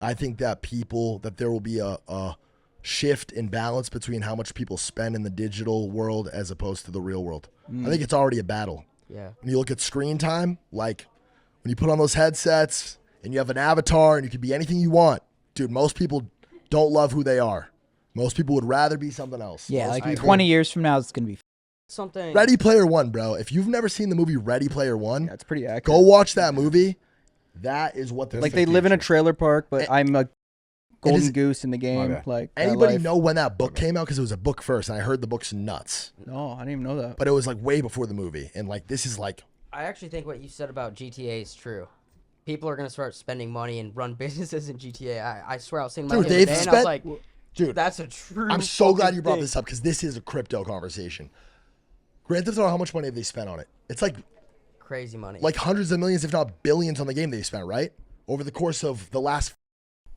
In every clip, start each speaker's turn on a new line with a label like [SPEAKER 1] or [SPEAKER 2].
[SPEAKER 1] I think that there will be a shift in balance between how much people spend in the digital world as opposed to the real world. I think it's already a battle.
[SPEAKER 2] Yeah.
[SPEAKER 1] When you look at screen time, like when you put on those headsets and you have an avatar and you can be anything you want, dude, most people don't love who they are. Most people would rather be something else.
[SPEAKER 3] Yeah,
[SPEAKER 1] Most
[SPEAKER 3] like
[SPEAKER 1] people-
[SPEAKER 3] 20 years from now, it's going to be
[SPEAKER 2] Something.
[SPEAKER 1] Ready Player One, bro. If you've never seen the movie Ready Player One,
[SPEAKER 4] Yeah, it's pretty accurate.
[SPEAKER 1] go watch that movie. That is what
[SPEAKER 4] Like they live in a trailer park, but I'm a golden
[SPEAKER 1] is-
[SPEAKER 4] goose in the game.
[SPEAKER 5] Okay.
[SPEAKER 4] Like that
[SPEAKER 1] Anybody
[SPEAKER 4] life.
[SPEAKER 1] know when that book came out? Because it was a book first, and I heard the book's nuts.
[SPEAKER 4] No, I didn't even know that.
[SPEAKER 1] But it was like way before the movie, and like this is like
[SPEAKER 2] I actually think what you said about GTA is true. People are gonna start spending money and run businesses in GTA. I swear I was saying
[SPEAKER 1] Dude,
[SPEAKER 2] the other
[SPEAKER 1] they've
[SPEAKER 2] day, and I was
[SPEAKER 1] spent-
[SPEAKER 2] like,
[SPEAKER 1] dude.
[SPEAKER 2] that's a true.
[SPEAKER 1] I'm so glad
[SPEAKER 2] fucking
[SPEAKER 1] you brought
[SPEAKER 2] thing.
[SPEAKER 1] this up because this is a crypto conversation. Grand Theft Auto, how much money have they spent on it? It's like
[SPEAKER 2] Crazy money.
[SPEAKER 1] hundreds of millions, if not billions, on the game they spent, right? Over the course of the last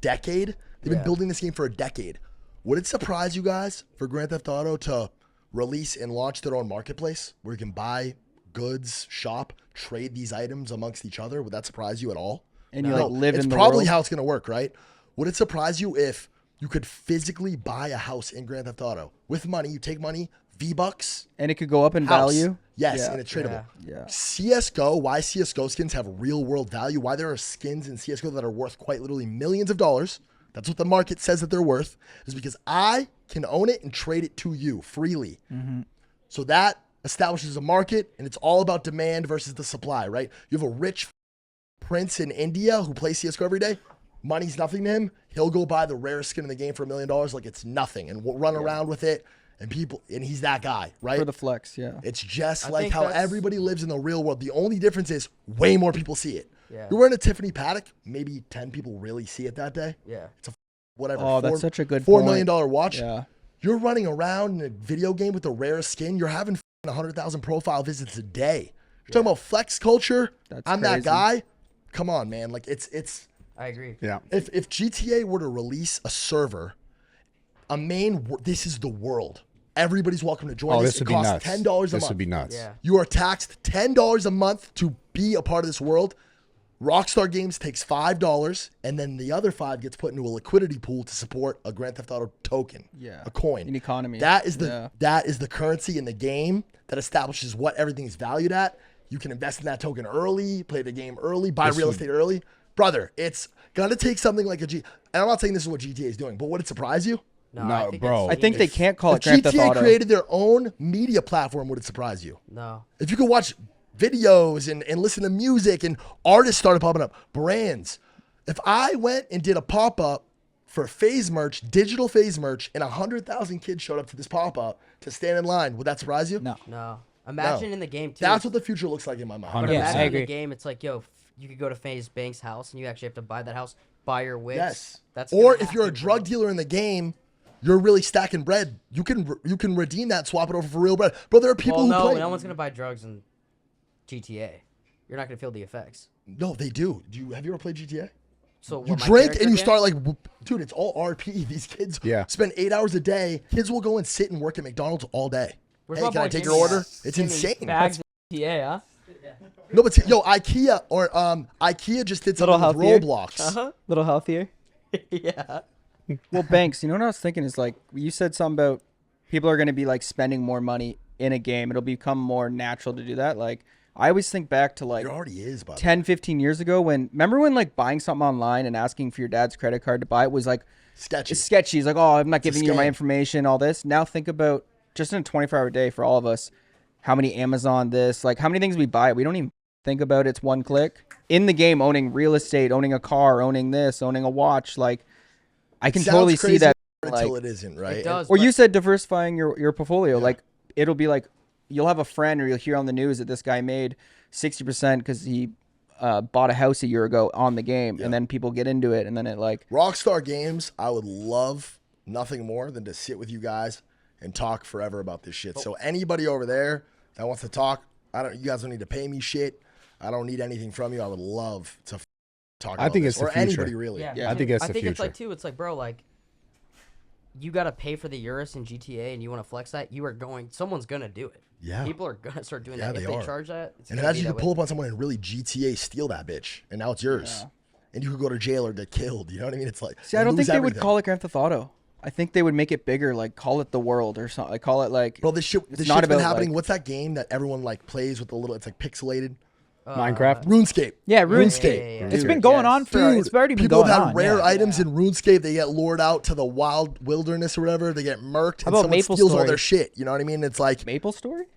[SPEAKER 1] decade, they've been
[SPEAKER 2] Yeah.
[SPEAKER 1] building this game for a decade. Would it surprise you guys for Grand Theft Auto to release and launch their own marketplace where you can buy goods, shop, trade these items amongst each other? Would that surprise you at all?
[SPEAKER 4] And you like live
[SPEAKER 1] It's
[SPEAKER 4] in the
[SPEAKER 1] probably
[SPEAKER 4] world.
[SPEAKER 1] how it's going to work, right? Would it surprise you if you could physically buy a house in Grand Theft Auto with money? You take money, V-Bucks,
[SPEAKER 4] And it could go up in
[SPEAKER 1] house.
[SPEAKER 4] value.
[SPEAKER 1] Yes,
[SPEAKER 4] Yeah.
[SPEAKER 1] and it's tradable.
[SPEAKER 4] Yeah.
[SPEAKER 1] CSGO, why CSGO skins have real world value, why there are skins in CSGO that are worth quite literally millions of dollars. That's what the market says that they're worth, is because I can own it and trade it to you freely. So that establishes a market, and it's all about demand versus the supply, right? You have a rich prince in India who plays CSGO every day. Money's nothing to him. He'll go buy the rarest skin in the game for $1 million like it's nothing and we'll run around with it. And he's that guy, right?
[SPEAKER 4] For the flex, yeah.
[SPEAKER 1] It's just
[SPEAKER 2] I
[SPEAKER 1] like
[SPEAKER 2] think
[SPEAKER 1] how
[SPEAKER 2] that's-
[SPEAKER 1] everybody lives in the real world. The only difference is way more people see it.
[SPEAKER 2] Yeah.
[SPEAKER 1] You're wearing a Tiffany Paddock. Maybe 10 people really see it that day.
[SPEAKER 2] Yeah.
[SPEAKER 1] Whatever.
[SPEAKER 4] Oh, that's such a good
[SPEAKER 1] $4
[SPEAKER 4] point.
[SPEAKER 1] million watch.
[SPEAKER 4] Yeah.
[SPEAKER 1] You're running around in a video game with the rarest skin. You're having 100,000 profile visits a day. You're talking about flex culture.
[SPEAKER 4] That's
[SPEAKER 1] I'm that
[SPEAKER 4] crazy.
[SPEAKER 1] guy. Come on, man. Like it's.
[SPEAKER 2] I agree.
[SPEAKER 5] Yeah.
[SPEAKER 1] If GTA were to release a server, this is the world. Everybody's welcome to join.
[SPEAKER 5] Oh,
[SPEAKER 1] this
[SPEAKER 5] this
[SPEAKER 1] it
[SPEAKER 5] would be
[SPEAKER 1] costs
[SPEAKER 5] nuts.
[SPEAKER 1] $10 a month.
[SPEAKER 5] This would be nuts.
[SPEAKER 2] Yeah.
[SPEAKER 1] You are taxed $10 a month to be a part of this world. Rockstar Games takes $5, and then the other $5 gets put into a liquidity pool to support a Grand Theft Auto token,
[SPEAKER 4] Yeah.
[SPEAKER 1] a coin,
[SPEAKER 4] An economy.
[SPEAKER 1] That is
[SPEAKER 4] Yeah.
[SPEAKER 1] that is the currency in the game that establishes what everything is valued at. You can invest in that token early, play the game early, buy real estate early, brother. It's gonna take something like and I'm not saying this is what GTA is doing, but would it surprise you?
[SPEAKER 2] No,
[SPEAKER 5] No,
[SPEAKER 2] I think
[SPEAKER 5] bro.
[SPEAKER 2] it's
[SPEAKER 4] I think they
[SPEAKER 2] genius.
[SPEAKER 4] can't call
[SPEAKER 1] If
[SPEAKER 4] it Grand Theft
[SPEAKER 1] GTA
[SPEAKER 4] Auto.
[SPEAKER 1] created their own media platform, would it surprise you?
[SPEAKER 2] No.
[SPEAKER 1] If you could watch videos and listen to music and artists started popping up, brands. If I went and did a pop-up for Faze merch, digital Faze merch, and 100,000 kids showed up to this pop-up to stand in line, would that surprise you?
[SPEAKER 3] No.
[SPEAKER 2] No. Imagine
[SPEAKER 1] No.
[SPEAKER 2] in the game too.
[SPEAKER 1] That's what the future looks like in my mind.
[SPEAKER 2] But
[SPEAKER 5] 100%.
[SPEAKER 3] Yeah,
[SPEAKER 2] imagine
[SPEAKER 3] I
[SPEAKER 2] in the
[SPEAKER 3] agree.
[SPEAKER 2] game, it's like, yo, you could go to FaZe Bank's house and you actually have to buy that house, buy your wigs.
[SPEAKER 1] Yes.
[SPEAKER 2] That's
[SPEAKER 1] or
[SPEAKER 2] gonna
[SPEAKER 1] if you're a
[SPEAKER 2] happen,
[SPEAKER 1] drug
[SPEAKER 2] bro.
[SPEAKER 1] dealer in the game, you're really stacking bread. You can redeem that, swap it over for real bread. Bro, there are people
[SPEAKER 2] Well,
[SPEAKER 1] who
[SPEAKER 2] no,
[SPEAKER 1] play.
[SPEAKER 2] no one's gonna buy drugs in GTA. You're not gonna feel the effects.
[SPEAKER 1] No, they do. Have you ever played GTA?
[SPEAKER 2] So what,
[SPEAKER 1] You
[SPEAKER 2] my
[SPEAKER 1] drink
[SPEAKER 2] character
[SPEAKER 1] and you
[SPEAKER 2] gets?
[SPEAKER 1] start like, dude, it's all RP. These kids
[SPEAKER 5] Yeah.
[SPEAKER 1] spend 8 hours a day. Kids will go and sit and work at McDonald's all day.
[SPEAKER 2] Where's
[SPEAKER 1] Hey,
[SPEAKER 2] my
[SPEAKER 1] can I
[SPEAKER 2] boy
[SPEAKER 1] take
[SPEAKER 2] Jimmy
[SPEAKER 1] your
[SPEAKER 2] at?
[SPEAKER 1] order? It's
[SPEAKER 2] Jimmy,
[SPEAKER 1] insane.
[SPEAKER 2] Bags in GTA, huh?
[SPEAKER 1] No, but yo, IKEA just did
[SPEAKER 3] Little
[SPEAKER 1] something with
[SPEAKER 3] healthier.
[SPEAKER 1] Roblox.
[SPEAKER 3] Little healthier.
[SPEAKER 2] Yeah.
[SPEAKER 4] Well, Banks, you know what I was thinking is like you said something about people are going to be like spending more money in a game. It'll become more natural to do that. Like I always think back to like
[SPEAKER 1] It already is, by the way.
[SPEAKER 4] 10, 15 years ago remember when like buying something online and asking for your dad's credit card to buy it was like
[SPEAKER 1] Sketchy.
[SPEAKER 4] it's sketchy. It's like, oh, I'm not
[SPEAKER 1] It's a
[SPEAKER 4] giving you my
[SPEAKER 1] scam.
[SPEAKER 4] information, all this. Now think about just in a 24-hour day for all of us, how many Amazon this, like how many things we buy. We don't even think about it. It's one click. In the game, owning real estate, owning a car, owning this, owning a watch, like I can
[SPEAKER 1] Sounds
[SPEAKER 4] totally see
[SPEAKER 1] crazy
[SPEAKER 4] that.
[SPEAKER 1] until
[SPEAKER 4] Like,
[SPEAKER 1] it isn't, right?
[SPEAKER 2] It does.
[SPEAKER 4] or
[SPEAKER 2] but
[SPEAKER 4] you said diversifying your portfolio. Like it'll be like you'll have a friend or you'll hear on the news that this guy made 60% because he bought a house a year ago on the game, and then people get into it, and then it like
[SPEAKER 1] Rockstar Games, I would love nothing more than to sit with you guys and talk forever about this shit. So anybody over there that wants to talk, you guys don't need to pay me shit. I don't need anything from you. I would love to talk about
[SPEAKER 5] think
[SPEAKER 1] this.
[SPEAKER 5] it's the
[SPEAKER 1] or
[SPEAKER 5] future.
[SPEAKER 1] anybody really.
[SPEAKER 2] Yeah,
[SPEAKER 5] I think that's
[SPEAKER 2] I
[SPEAKER 5] the
[SPEAKER 2] think it's
[SPEAKER 5] future.
[SPEAKER 2] like too. It's like, bro, like you gotta pay for the Urus in GTA, and you want to flex that. Someone's gonna do it.
[SPEAKER 1] Yeah.
[SPEAKER 2] People are gonna start doing
[SPEAKER 1] Yeah,
[SPEAKER 2] that if
[SPEAKER 1] they
[SPEAKER 2] they
[SPEAKER 1] are.
[SPEAKER 2] charge that. It's
[SPEAKER 1] And
[SPEAKER 2] gonna
[SPEAKER 1] imagine
[SPEAKER 2] be
[SPEAKER 1] you
[SPEAKER 2] that
[SPEAKER 1] could pull
[SPEAKER 2] way.
[SPEAKER 1] up on someone and really GTA steal that bitch, and now it's yours. and you could go to jail or get killed. You know what I mean? It's like,
[SPEAKER 4] See, I don't
[SPEAKER 1] lose
[SPEAKER 4] think they would
[SPEAKER 1] everything.
[SPEAKER 4] call it Grand Theft Auto. I think they would make it bigger, like call it the world or something. Like, call it like.
[SPEAKER 1] Bro, this
[SPEAKER 4] not
[SPEAKER 1] shit's been
[SPEAKER 4] about,
[SPEAKER 1] happening.
[SPEAKER 4] like-
[SPEAKER 1] What's that game that everyone like plays with the little? It's like pixelated.
[SPEAKER 3] Minecraft.
[SPEAKER 1] RuneScape.
[SPEAKER 5] Yeah,
[SPEAKER 1] RuneScape.
[SPEAKER 5] It's been going on for.
[SPEAKER 1] Dude,
[SPEAKER 5] It's already been
[SPEAKER 1] people
[SPEAKER 5] going
[SPEAKER 1] have had
[SPEAKER 5] on.
[SPEAKER 1] rare
[SPEAKER 5] yeah.
[SPEAKER 1] items in RuneScape. They get lured out to the wild wilderness or whatever. They get murked, and
[SPEAKER 5] about
[SPEAKER 1] someone
[SPEAKER 5] Maple
[SPEAKER 1] steals all
[SPEAKER 5] Story?
[SPEAKER 1] their shit. You know what I mean? It's like
[SPEAKER 4] Maple Story?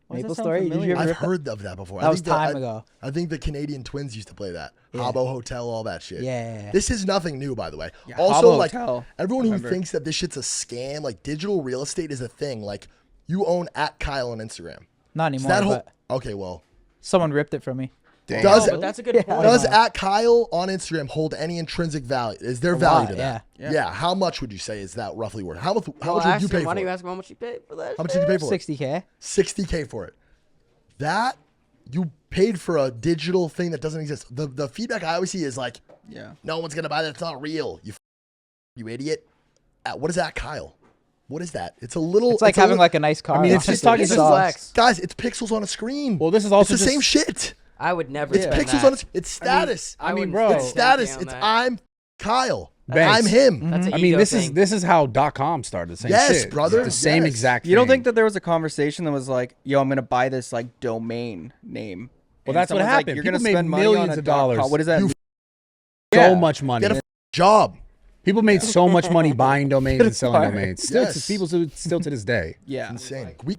[SPEAKER 4] Why does
[SPEAKER 5] Maple
[SPEAKER 4] that sound
[SPEAKER 5] Story? Did you
[SPEAKER 4] familiar?
[SPEAKER 5] ever-
[SPEAKER 1] I've heard of that before.
[SPEAKER 5] That
[SPEAKER 1] I
[SPEAKER 5] was
[SPEAKER 1] think
[SPEAKER 5] time ago.
[SPEAKER 1] I think the Canadian Twins used to play that.
[SPEAKER 5] Yeah.
[SPEAKER 1] Habbo Hotel, all that shit.
[SPEAKER 5] Yeah.
[SPEAKER 1] This is nothing new, by the way.
[SPEAKER 4] Yeah,
[SPEAKER 1] Also,
[SPEAKER 4] Habbo
[SPEAKER 1] like
[SPEAKER 4] Hotel.
[SPEAKER 1] everyone who
[SPEAKER 4] Remember.
[SPEAKER 1] thinks that this shit's a scam, like digital real estate is a thing. Like you own @Kyle on Instagram.
[SPEAKER 5] Not
[SPEAKER 1] So
[SPEAKER 5] anymore.
[SPEAKER 1] that whole
[SPEAKER 5] but
[SPEAKER 1] okay, well,
[SPEAKER 5] someone ripped it from me.
[SPEAKER 1] does
[SPEAKER 2] Oh, but that's a good point.
[SPEAKER 1] does @Kyle on Instagram hold any intrinsic value? Is there value
[SPEAKER 5] lot,
[SPEAKER 1] to that?
[SPEAKER 4] yeah.
[SPEAKER 1] How much would you say is that roughly worth? How much
[SPEAKER 2] Well,
[SPEAKER 1] would you
[SPEAKER 2] ask
[SPEAKER 1] pay
[SPEAKER 2] him, why
[SPEAKER 1] for
[SPEAKER 2] don't you
[SPEAKER 1] it?
[SPEAKER 2] ask him how much you paid for that?
[SPEAKER 1] How much did you pay for it?
[SPEAKER 5] 60K.
[SPEAKER 1] 60K for it. That you paid for a digital thing that doesn't exist. The feedback I always see is like,
[SPEAKER 4] Yeah.
[SPEAKER 1] no one's gonna buy that. It's not real. You idiot. What is @Kyle? What is that? It's a little.
[SPEAKER 5] It's like having like a nice car.
[SPEAKER 3] I mean, it's just talking-
[SPEAKER 2] It's
[SPEAKER 3] it's
[SPEAKER 2] a
[SPEAKER 3] just-
[SPEAKER 2] flex.
[SPEAKER 1] guys. It's pixels on a screen.
[SPEAKER 3] Well, this is also
[SPEAKER 1] it's the
[SPEAKER 3] just-
[SPEAKER 1] same shit.
[SPEAKER 2] I would never.
[SPEAKER 1] It's
[SPEAKER 2] spend
[SPEAKER 1] pixels
[SPEAKER 2] that.
[SPEAKER 1] on. It's status.
[SPEAKER 2] I
[SPEAKER 3] mean,
[SPEAKER 2] wouldn't
[SPEAKER 3] bro.
[SPEAKER 2] spend
[SPEAKER 1] It's
[SPEAKER 2] 10K
[SPEAKER 1] status.
[SPEAKER 2] on
[SPEAKER 1] It's
[SPEAKER 2] that.
[SPEAKER 1] I'm Kyle.
[SPEAKER 3] Banks.
[SPEAKER 1] I'm him.
[SPEAKER 2] That's an
[SPEAKER 3] I mean,
[SPEAKER 2] ego
[SPEAKER 3] this
[SPEAKER 2] thing.
[SPEAKER 3] is how .com started. The same
[SPEAKER 1] Yes,
[SPEAKER 3] shit.
[SPEAKER 1] brother.
[SPEAKER 3] It's the same
[SPEAKER 1] Yes.
[SPEAKER 3] exact.
[SPEAKER 4] You don't
[SPEAKER 3] thing.
[SPEAKER 4] think that there was a conversation that was like, yo, I'm going to buy this like domain name?
[SPEAKER 3] Well,
[SPEAKER 4] And
[SPEAKER 3] that's what
[SPEAKER 4] someone's like,
[SPEAKER 3] happened.
[SPEAKER 4] You're
[SPEAKER 3] People
[SPEAKER 4] going to
[SPEAKER 3] made
[SPEAKER 4] spend money on
[SPEAKER 3] millions
[SPEAKER 4] a
[SPEAKER 3] of dollars.
[SPEAKER 4] .com. What is that?
[SPEAKER 1] You
[SPEAKER 3] so
[SPEAKER 4] Yeah.
[SPEAKER 3] much money?
[SPEAKER 1] Get a job.
[SPEAKER 3] People made so much money buying domains and selling
[SPEAKER 4] Fire.
[SPEAKER 3] domains. Still,
[SPEAKER 1] Yes.
[SPEAKER 3] people still to this day.
[SPEAKER 4] Yeah.
[SPEAKER 1] Insane. We